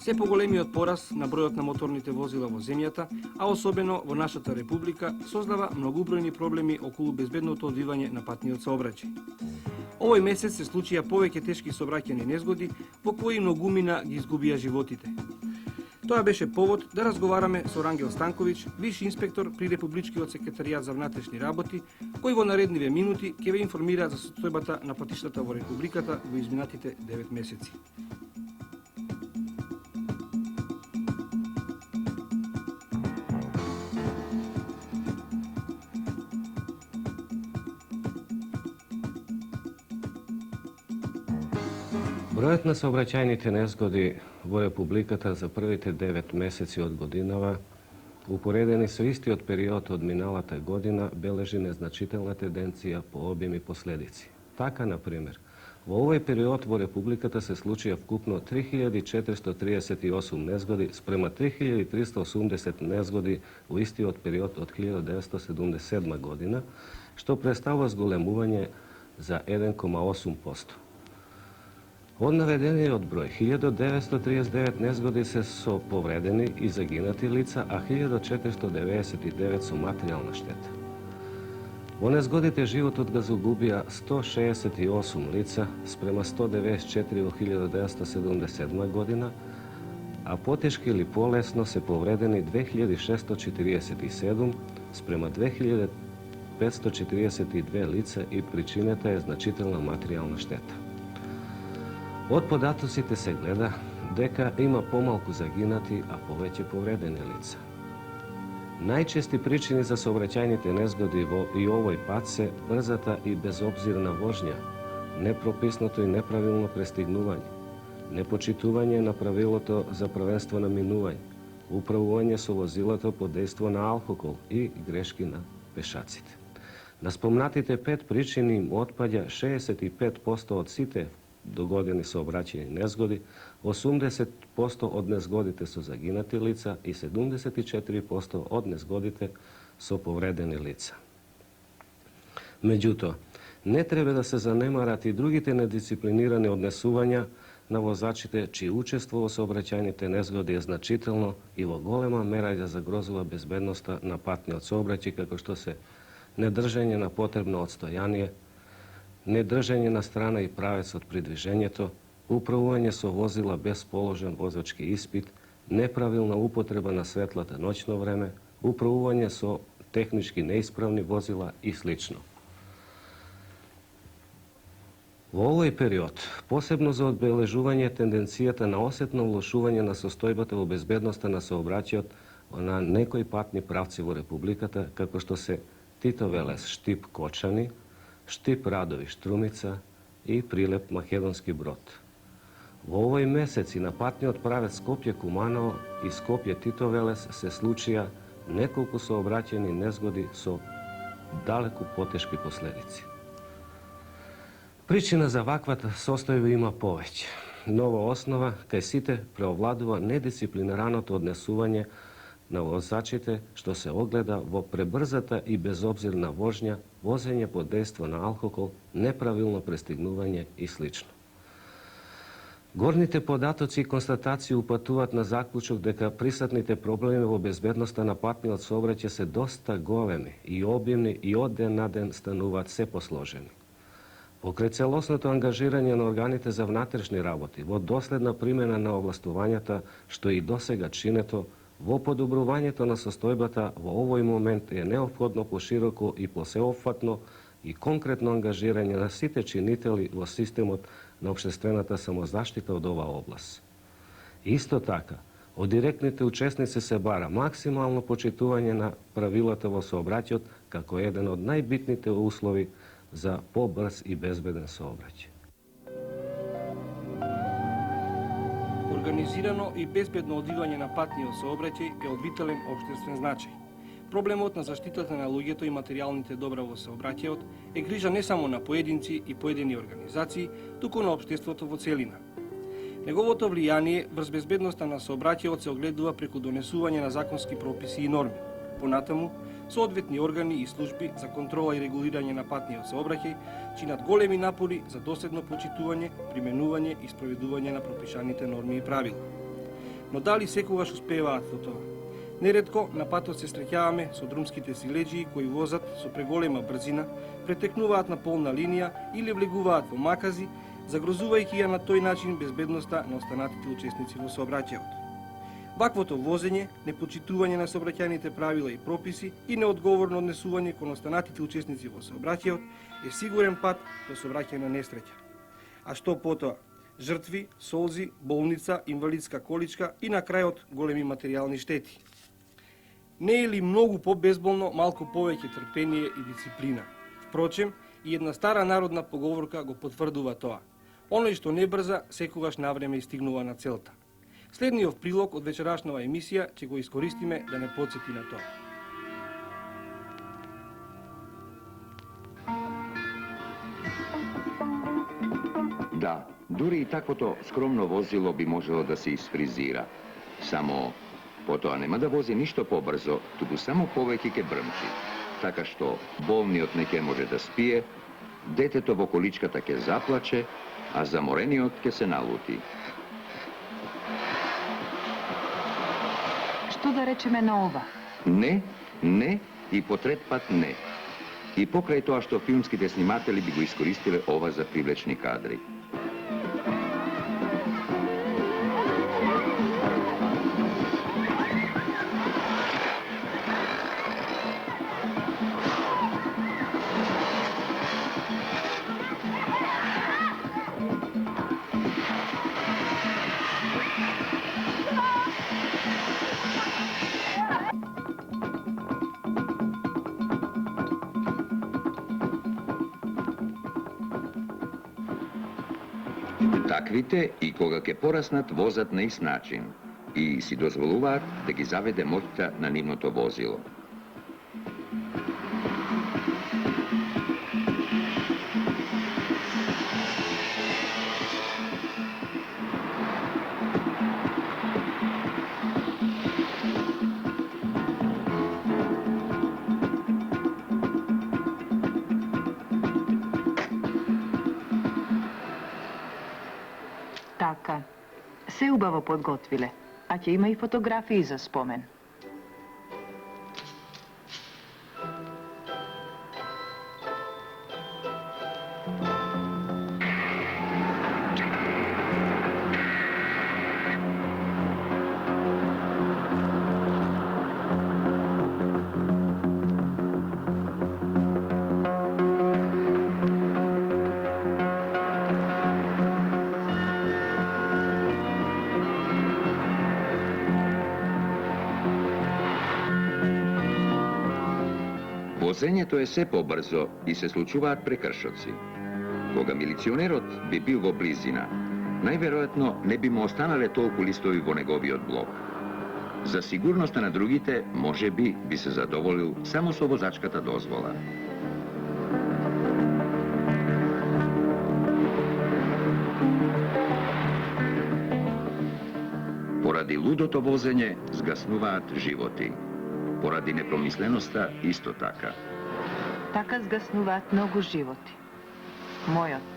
Се поголемиот пораст на бројот на моторните возила во земјата, а особено во нашата република, создава многубројни проблеми околу безбедното одвивање на патниот сообраќај. Овој месец се случија повеќе тешки сообраќајни незгоди во кои многумина ги изгубија животите. Тоа беше повод да разговараме со Рангел Станковиќ, виш инспектор при Републичкиот секретаријат за внатрешни работи, кој во наредниве минути ќе ве информира за состојбата на патиштата во републиката во изминатите 9 месеци. Бројот на сообраќајните незгоди во Републиката за првите 9 месеци од годинава, упоредени со истиот период од миналата година, бележи незначителна тенденција по обим и последици. Така, например, во овој период во Републиката се случија вкупно 3438 незгоди спрема 3380 незгоди во истиот период од 1977 година, што представува зголемување за 1,8%. Од наведениот број, 1939 незгоди се со повредени и загинати лица, а 1499 со материјална штета. Во незгодите животот го загубија 168 лица спрема 194 во 1977 година, а потешки или полесно се повредени 2647 спрема 2542 лица и причината е значителна материјална штета. Од податоците се гледа дека има помалку загинати, а повеќе повредени лица. Најчести причини за сообраќајните незгоди во и овој пат се брзата и безобзирна воžња, непрописното и неправилно пристигнување, непочитување на правилото за првенство на минување, управување со возилото под дејство на алкохол и грешки на пешаците. На спомнатите 5 причини им отпаѓа 65% од сите догодени сообраќајни незгоди, 80% од незгодите со загинати лица и 74% од незгодите со повредени лица. Меѓутоа, не треба да се занемарат и другите недисциплинирани однесувања на возачите, чие учество во сообраќајните незгоди е значително и во голема мера ја загрозува безбедноста на патниот сообраќај, како што се недржање на потребно одстојание, недржање на страна и правец од придвижењето, управување со возила без положен возачки испит, неправилна употреба на светлата ноќно време, управување со технички неисправни возила и слично. Во овој период, посебно за одбележување тенденцијата на осетно влошување на состојбата во безбедноста на сообраќајот на некои патни правци во Републиката, како што се Тито Велес Штип Кочани, Штип Радови Штрумица и Прилеп Македонски Брод. Во овој месец и на патниот правец Скопје Куманово и Скопје Тито Велес се случија неколку сообраќајни незгоди со далеку потешки последици. Причина за ваквата состојба има повеќе, но во основа кај сите преовладува недисциплинираното однесување на возачите, што се огледа во пребрзата и безобзирна воžња, возење под дејство на алкохол, неправилно пристигнување и слично. Горните податоци и констатации упатуваат на заклучок дека присутните проблеми во безбедноста на патниот сообраќај се доста големи и обимни и од ден на ден стануваат се посложени. Покрај целосното ангажирање на органите за внатрешни работи, во доследна примена на овластувањата, што и досега чинето, во подобрувањето на состојбата во овој момент е неопходно пошироко и посеопфатно и конкретно ангажирање на сите чинители во системот на општествената самозаштита од оваа област. Исто така, од директните учесници се бара максимално почитување на правилата во сообраќајот како еден од најбитните услови за побрз и безбеден сообраќај. Организирано и безбедно одвивање на патниот сообраќај е од витален општествен значај. Проблемот на заштитата на луѓето и материјалните добра во сообраќајот е грижа не само на поединци и поедини организации, туку на општеството во целина. Неговото влијание врз безбедноста на сообраќајот се огледува преку донесување на законски прописи и норми. Понатаму, соодветни органи и служби за контрола и регулирање на патниот сообраќај чинат големи напори за доследно почитување, применување и спроведување на пропишаните норми и правила. но дали секогаш успеваат во тоа? Неретко на патот се среќаваме со друмските силеџии кои возат со преголема брзина, претекнуваат на полна линија или влегуваат во макази, загрозувајќи ја на тој начин безбедноста на останатите учесници во сообраќајот. Ваквото возење, непочитување на сообраќајните правила и прописи и неодговорно однесување кон останатите учесници во сообраќајот е сигурен пат до сообраќајна несреќа. А што потоа? Жртви, солзи, болница, инвалидска количка и на крајот големи материјални штети. Не е ли многу побезболно малку повеќе трпение и дисциплина? Впрочем, и една стара народна поговорка го потврдува тоа. Оној што не брза, секогаш навреме стигнува на целта. Следниот прилог од вечерашнава емисија ќе го искористиме да не потсети на тоа. Да, дури и таквото скромно возило би можело да се isfrizira. Само потоа нема да вози ништо побрзо, туку само повеќе ќе брмчи. Така што болниот не ќе може да спие, детето во количката ќе заплаче, а заморениот ќе се налути. Што да речеме на ова? Не, не и по трет пат не. И покрај тоа што филмските сниматели би го искористиле ова за привлечни кадри. Таквите и кога ќе пораснат возат на ист начин и си дозволуваат да ги заведе моќта на нивното возило. Така, се убаво подготвиле, а ќе има и фотографии за спомен. Возењето е се побрзо и се случуваат прекршоци. Кога милиционерот би бил во близина, најверојатно не би му останале толку листови во неговиот блок. За сигурноста на другите, може би се задоволил само со возачката дозвола. Поради лудото возење згаснуваат животи. Поради непромисленоста исто така. Така згаснуваат многу животи. Мојот,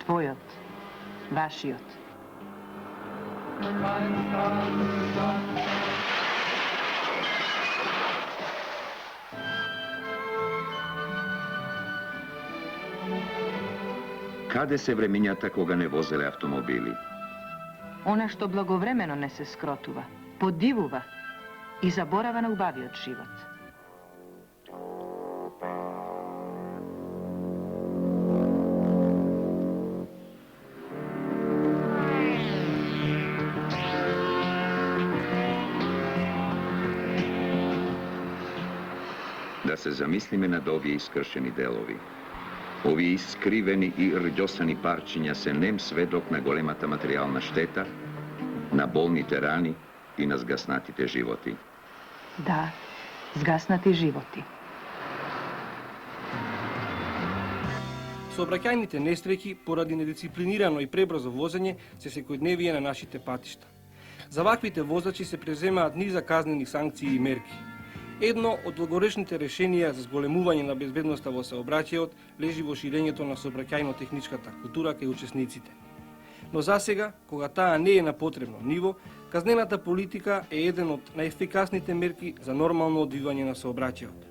твојот, вашиот. Каде се времињата кога не возеле автомобили? Она што благовремено не се скротува, подивува и заборава на убавиот живот. Да се замислиме над овие искршени делови. Овие искривени и рѓосани парчиња се нем сведок на големата материјална штета, на болните рани и на згаснатите животи. Да, згаснати животи. Сообраќајните несреќи поради недисциплинирано и пребрзо возење се секојдневие на нашите патишта. За ваквите возачи се преземаат низа казнени санкции и мерки. Едно од долгоречните решенија за зголемување на безбедноста во сообраќајот лежи во ширењето на сообраќајно-техничката култура кај учесниците. Но засега, кога таа не е на потребно ниво, казнената политика е еден од најефикасните мерки за нормално одвивање на сообраќајот.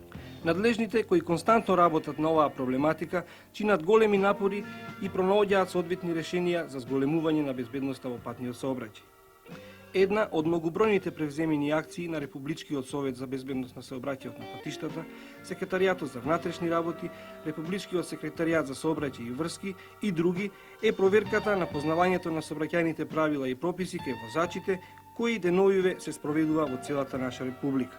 Надлежните кои константно работат на оваа проблематика чинат големи напори и пронаоѓаат соодветни решенија за зголемување на безбедноста во патниот сообраќај. Една од многобројните превземени акции на Републичкиот совет за безбедност на сообраќајот на патиштата, Секретаријатот за внатрешни работи, Републичкиот секретаријат за сообраќај и врски и други е проверката на познавањето на сообраќајните правила и прописи кај возачите кои деновиве се спроведува во целата наша република.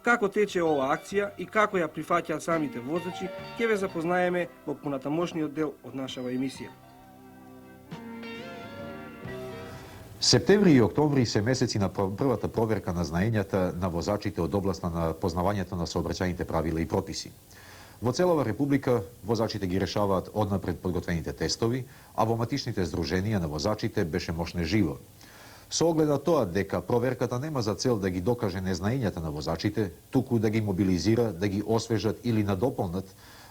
Како тече оваа акција и како ја прифаќаат самите возачи, ќе ве запознаеме во понатамошниот дел од нашава емисија. Септември и октомври се месеци на првата проверка на знаењата на возачите од областта на познавањето на сообраќајните правила и прописи. Во целава република возачите ги решаваат однапред подготвените тестови, а во матичните здруженија на возачите беше мошне живо. Со оглед на тоа дека проверката нема за цел да ги докаже незнаењата на возачите, туку да ги мобилизира, да ги освежат или надополнат,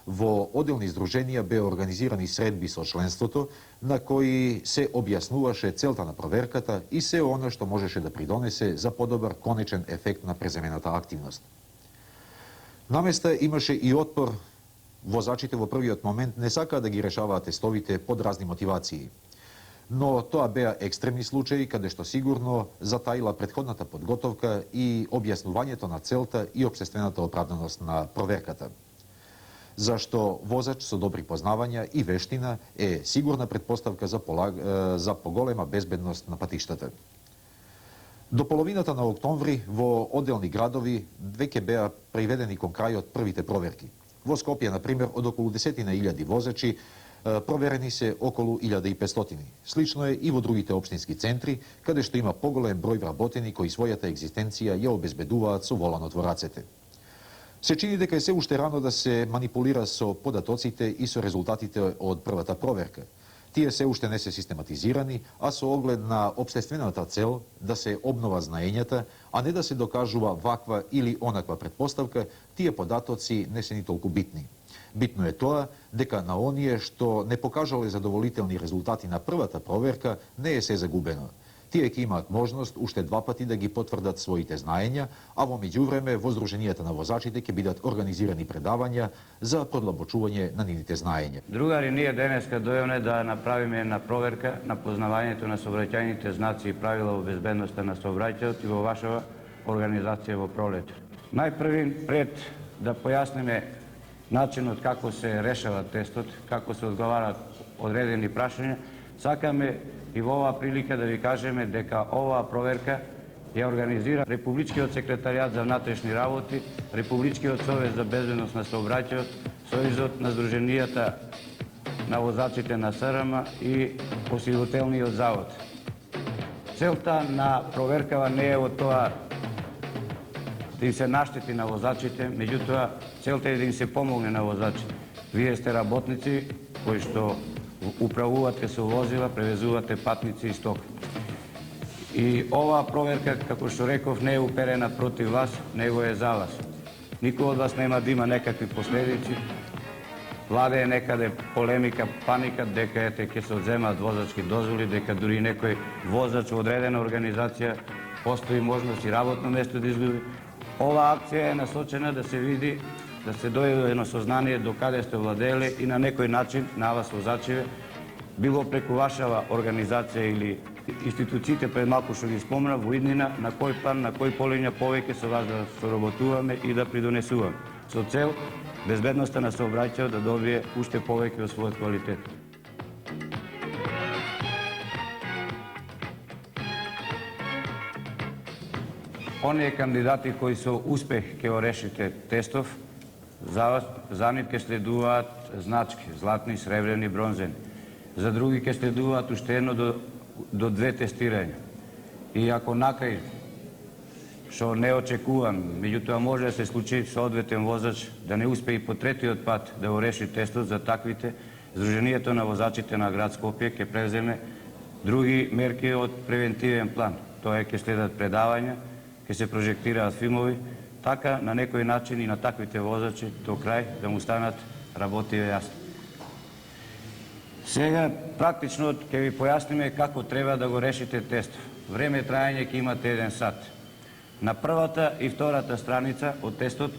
во одделни здруженија беа организирани средби со членството, на кои се објаснуваше целта на проверката и се она што можеше да придонесе за подобар конечен ефект на преземената активност. Наместа имаше и отпор. Возачите во првиот момент не сакаа да ги решаваат тестовите под разни мотивации. Но тоа беа екстремни случаи каде што сигурно затаила претходната подготовка и објаснувањето на целта и општествената оправданост на проверката. Зашто возач со добри познавања и вештина е сигурна предпоставка за поголема безбедност на патиштата. До половината на октомври во одделни градови веќе беа приведени кон крајот првите проверки. Во Скопје, например, од околу 10.000 возачи проверени се околу 1500. Слично е и во другите општински центри, каде што има поголем број вработени кои својата екзистенција ја обезбедуваат со воланот во рацете. Се чини дека е се уште рано да се манипулира со податоците и со резултатите од првата проверка. Тие се уште не се систематизирани, а со оглед на општествената цел да се обнова знаењата, а не да се докажува ваква или онаква предпоставка, тие податоци не се ни толку битни. Битно е тоа дека на оние што не покажале задоволителни резултати на првата проверка не е се загубено. Тие ќе имаат можност уште два пати да ги потврдат своите знаења, а во меѓувреме во здруженијата на возачите ќе бидат организирани предавања за продлабочување на нивните знаења. Другари, ние денеска дојавме да направиме една проверка на познавањето на сообраќајните знаци и правила во безбедноста на сообраќајот и во вашава организација во пролет. Најпрви, пред да појасниме начинот како се решава тестот, како се одговараат одредени прашања, сакаме и во оваа прилика да ви кажеме дека оваа проверка ја организира Републичкиот секретаријат за внатрешни работи, Републичкиот совет за безбедност на сообраќајот, Сојузот на здруженијата на возачите на СРМ и Осигурителниот завод. Целта на проверкава не е од тоа да им се наштети на возачите, меѓутоа целта е да им се помогне на возачите. Вие сте работници кои што управувате со возила, превезувате патници и стоки. И оваа проверка, како што реков, не е уперена против вас, него е за вас. Никој од вас нема да има некакви последици. Владее некаде полемика, паника, дека ќе се одземаат возачки дозволи, дека дури некој возач во одредена организација постои можност и работно место да изгуби. Оваа акција е насочена да се види, да се дојде едно сознание до каде сте владееле и на некој начин на вас возачиве, било преку вашава организација или институциите пред малку што ги спомна, во иднина на кој план, на кој полиња повеќе со вас да соработуваме и да придонесуваме. Со цел безбедноста на сообраќајот да добие уште повеќе од својот квалитет. Оние кандидати кои со успех ќе го решите тестов, за нив ќе следуваат значки, златни, сребрени, бронзени. За други ќе следуваат уште едно до две тестирања. И ако накај, што не очекувам, меѓутоа може да се случи соодветен возач да не успее и по третиот пат да го реши тестот, за таквите Сдруженијето на возачите на град Скопје ќе преземе други мерки од превентивен план. Тоа е ќе следат предавања, ќе се прожектираат филмови, така на некој начин и на таквите возачи до крај да му станат работиве јасни. Сега практично ќе ви појасниме како треба да го решите тестов. Време трајање ќе имате 1 сат. На првата и втората страница од тестот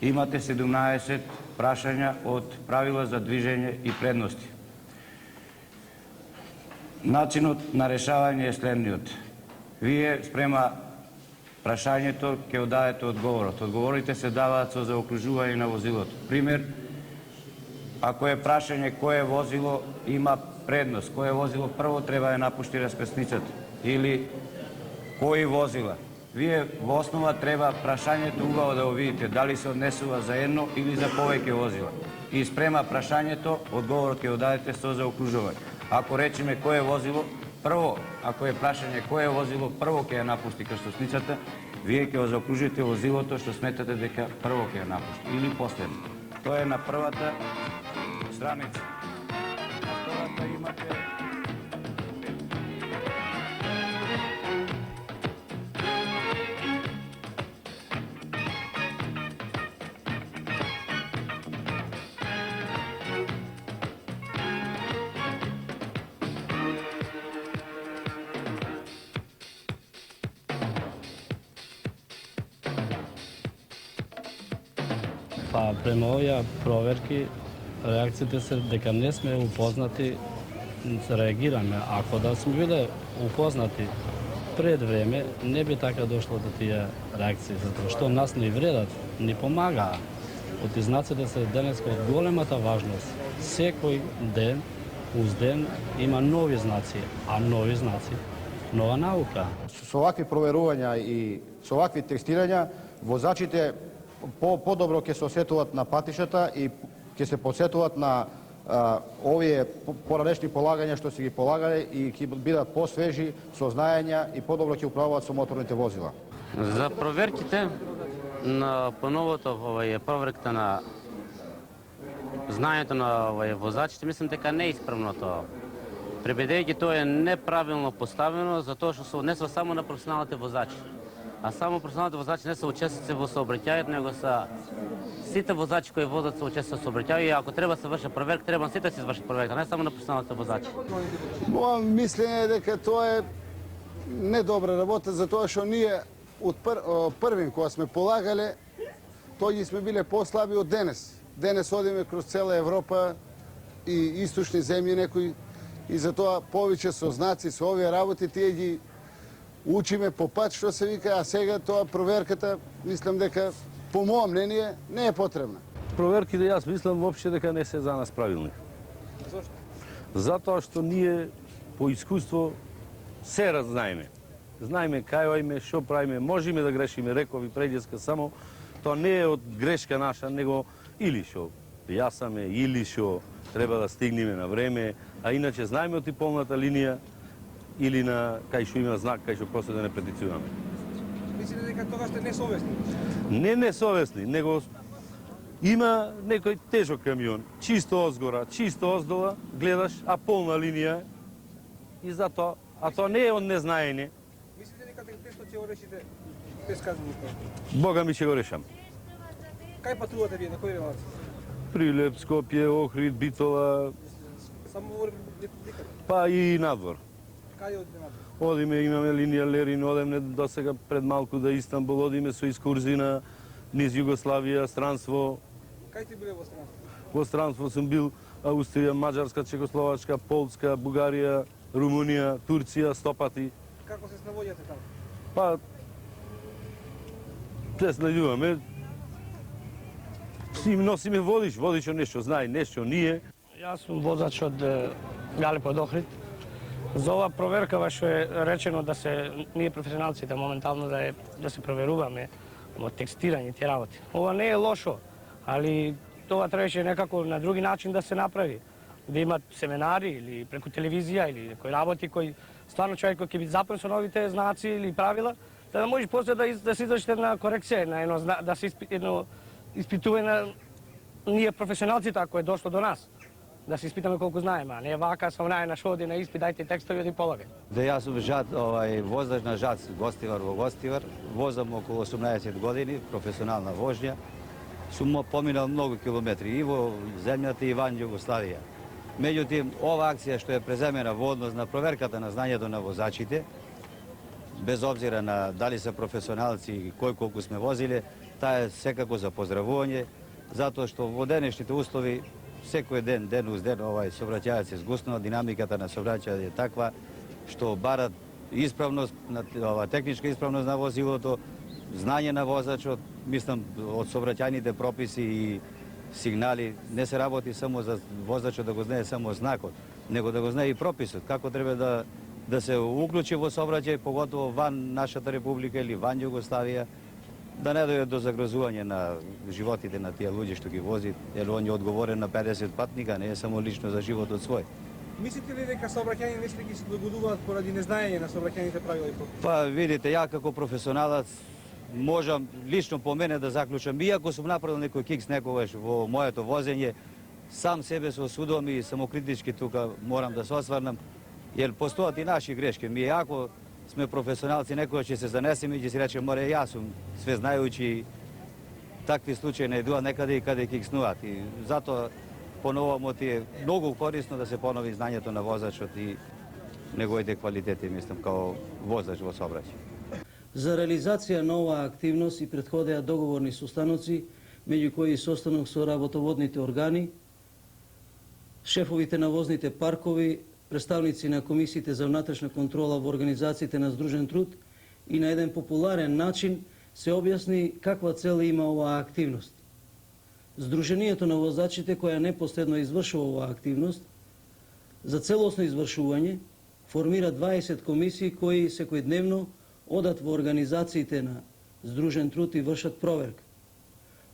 имате 17 прашања од правила за движење и предности. Начинот на решавање е следниот. Вие спрема прашањето ќе одадете одговорот. Одговорите се даваат со заокружување на возилото. Пример, ако е прашање кое возило има предност, кое возило прво треба да напушти раскрсницата или кои возила. Вие во основа треба прашањето убаво да го видите, дали се однесува за едно или за повеќе возила. И спрема прашањето, одговорот ќе го дадете со заокружување. Ако речеме кое возило прво, ако е прашање кое возило прво ќе ја напушти крстосницата, вие ќе го заокружите возилото што сметате дека прво ќе ја напушти или последно. Тоа е на првата страница. На втората имате Па, према овие проверки, реакциите се дека не сме упознати, реагираме. Ако да сме биле упознати пред време, не би така дошло до тие реакции, затоа што нас не вредат, не помагаа. Знаците се денеска од големата важност. Секој ден, уз ден, има нови знаци, а нови знаци, нова наука. Со овакви проверувања и со овакви тестирања, возачите подобро ќе се осетуваат на патишата и ќе се посетуваат на овие поранешни полагања што се ги полагале и ќе бидат посвежи, со знаења и подобро ќе управуваат со моторните возила. За проверките на поновото проверката на знаењето на возачите, мислам дека не е исправно тоа. Пребедејќи тоа е неправилно поставено, затоа што се однесува само на професионалните возачи. А само професионалните возачи не се учесници во сообраќајот, него са сите возачи кои возат се учесници во сообраќајот и ако треба се врши проверка, треба сите се изврши проверка, не само на професионалните возачи. Моја мислење е дека тоа е недобра работа, затоа што ние од првин кога сме полагале, тоа ги сме биле послаби од денес. Денес одиме кроз цела Европа и источни земји некои и затоа повеќе со знаци, со овие работи, тие ги учиме по пат, што се вика, а сега тоа проверката, мислам дека, по моје мнение, не е потребна. Проверките, јас мислам воопште дека не се за нас правилни. Зошто? Затоа што ние по искуство се разнаеме. Знаеме кај ојме, што правиме, можеме да грешиме, рекови предјеска, само тоа не е од грешка наша, него или што јасаме, или што треба да стигнеме на време, а иначе знаеме од и полната линија, или на кај што има знак, кај што после да не претицираме. Мислите дека тогаш сте несовесни? Не несовесни, него има некој тежок камион, чисто озгора, чисто оздола, гледаш, а полна линија и затоа, а тоа не е од незнаење. Мислите дека тестот ќе го решите без казањето? Бога ми ќе го решам. Кај патувате вие, на кои релации? Прилеп, Скопје, Охрид, Битола, Само во републиката? па и надвор. Кај одите надвор? Одиме, имаме линија Лерин, одеме до сега пред малку до Истанбул, одиме со искурзии на низ Југославија, странство. Кај сте биле во странство? Во странство сум бил Австрија, Маđарска, Чекословачка, Полска, Бугарија, Румунија, Турција, 100 пати. Како се снаоѓате таму? Па, се следуваме. Си носиме водичот нешто знае, нешто ние. Јас сум возач од Галип од Охрид. За ова проверка што е речено да се ние професионалците моментално да се проверуваме во текстирање тие работи. Ова не е лошо, али тоа требаше некако на други начин да се направи. Да имат семинари или преку телевизија или некои работи кои стварно човекот ќе биде запознат со новите знаци или правила, да може после да се изврши една корекција, на едно да се испитува на ние професионалците ако е дошло до нас. Да се испитаме колку знаеме, а не вака со на што оди на испит, дајте текстови оди полагај. Да јас сум возач на ЖАЦ Гостивар во Гостивар, возам околу 18 години, професионална вожња. Сум поминал многу километри и во земјата и ван Југославија. Međutim, ova akcija što je prezemena v odnos na proverkata na знањето на возачите, без обзира на дали се професионалци и колку сме возиле, таа е секако за поздравување, затоа што во денешните услови секој ден, ден уз ден, сообраќајот се згуснува, динамиката на сообраќајот е таква што барат исправност, техничка исправност на возилото, знање на возачот, мислам од сообраќајните прописи и сигнали, не се работи само за возачот да го знае само знакот, него да го знае и прописот, како треба да се уклучи во сообраќај, поготово ван нашата република или ван Југославија, да не дојде до загрозување на животите на тие луѓе што ги вози, jer он е одговорен на 50 патника, не е само лично за животот свој. Мислите ли дека сообраќајни несреќи се догодуваат поради незнаење на сообраќајните правила и прописи? Па видите, ја како професионалец можам лично по мене да заклучам, иако сум направил некој кикс некогаш во моето возење, сам себе се осудувам и самокритички тука морам да се осврнам, jer постојат и наши грешки. Ми ако сме професионалци, некој ќе се занесеме и ќе си рече, море, јас сум све знајучи, такви случаи најдуваат некаде и каде кикснуваат. И затоа поновно ти е многу корисно да се понови знањето на возачот и неговите квалитети, мислам, као возач во сообраќај. За реализација на оваа активност и претходеа договорни состаноци, меѓу кои состанок со работоводните органи, шефовите на возните паркови, представници на комисиите за внатрешна контрола во организациите на Сдружен труд и на еден популарен начин се објасни каква цел има оваа активност. Сдруженијето на возачите која непоследно извршува оваа активност, за целосно извршување, формира 20 комисии кои секојдневно одат во организациите на Сдружен труд и вршат проверка.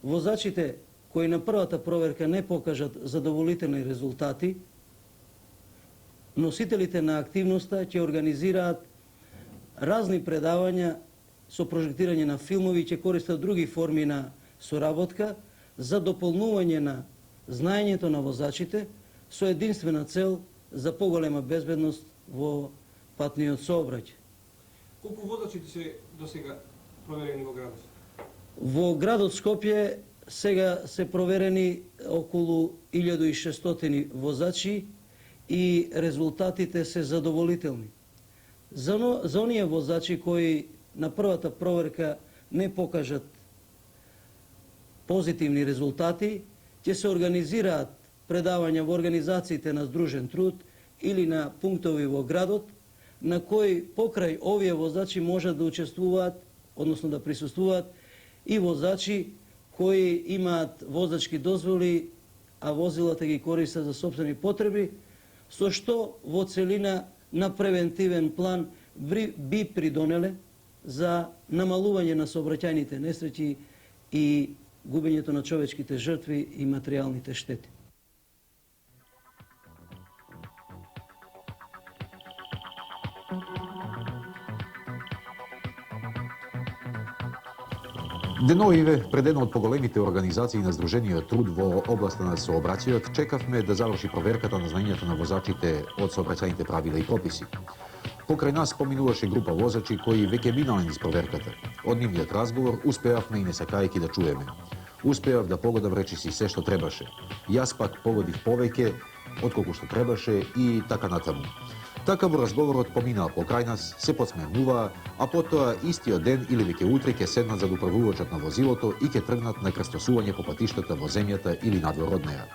Возачите кои на првата проверка не покажат задоволителни резултати, носителите на активноста ќе организираат разни предавања со прожектирање на филмови и ќе користат други форми на соработка за дополнување на знаењето на возачите со единствена цел за поголема безбедност во патниот сообраќај. Колку возачи се досега проверени во градот? Во градот Скопје сега се проверени околу 1600 возачи и резултатите се задоволителни. За оние возачи кои на првата проверка не покажат позитивни резултати, ќе се организираат предавања во организациите на Сдружен труд или на пунктови во градот, на кои покрај овие возачи можат да учествуваат, односно да присуствуваат и возачи кои имаат возачки дозволи, а возилата ги користат за сопствени потреби, со што во целина на превентивен план би придонеле за намалување на сообраќајните несреќи и губењето на човечките жртви и материјалните штети. Деновиве, пред една од поголемите организации на Сдружениот труд во областа на сообраќајот, чекавме да заврши проверката на знањето на возачите од сообраќајните правила и прописи. Покрај нас поминуваше група возачи кои веќе минале низ проверката. Од нивниот разговор успеавме и не сакајќи да чуеме. Успеав да погодам речиси се што требаше. Јас пак погодив повеќе отколку што требаше и така натаму. Така во разговорот поминаа покрај нас, се подсмевнуваа, а потоа истиот ден или веќе утре ќе седнат за управувачот на возилото и ќе тргнат на крстосување по патиштата во земјата или надвор од неа.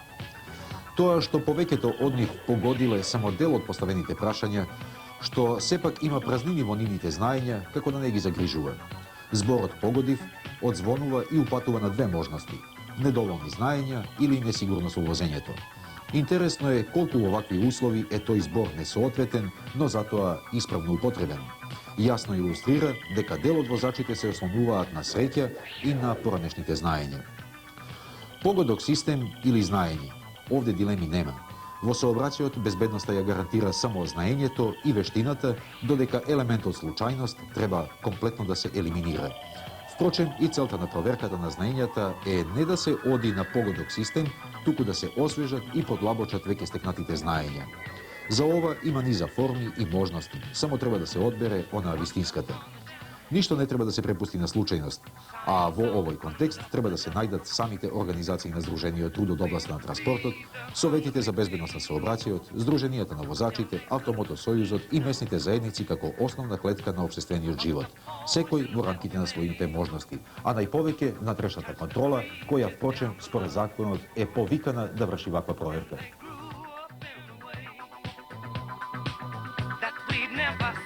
Тоа што повеќето од нив погодиле само дел од поставените прашања, што сепак има празнини во нивните знаења, како да не ги загрижува. Зборот погодив одзвонува и упатува на две можности: недоволни знаења или несигурност во возењето. Интересно е колку во вакви услови е тој збор несоодветен, но затоа исправно употребен. Јасно илустрира дека дел од возачите се ослонуваат на среќа и на поранешните знаења. Погодок систем или знаење? Овде дилеми нема. Во сообраќајот безбедноста ја гарантира само знаењето и вештината, додека елементот случајност треба комплетно да се елиминира. Впрочем, и целта на проверката на знаењата е не да се оди на погодок систем, туку да се освежат и подлабочат веќе стекнатите знаења. За ова има низа форми и можности, само треба да се одбере онаа вистинската. Ништо не треба да се препусти на случајност, а во овој контекст треба да се најдат самите организации на Сдружениот труд од областа на транспортот, советите за безбедност на сообраќајот, Сдруженијата на возачите, Автомотосојузот и местните заедници како основна клетка на општествениот живот, секој во рамките на своите можности, а најповеќе внатрешната контрола, која впрочем според законот е повикана да врши ваква проверка. That we'd never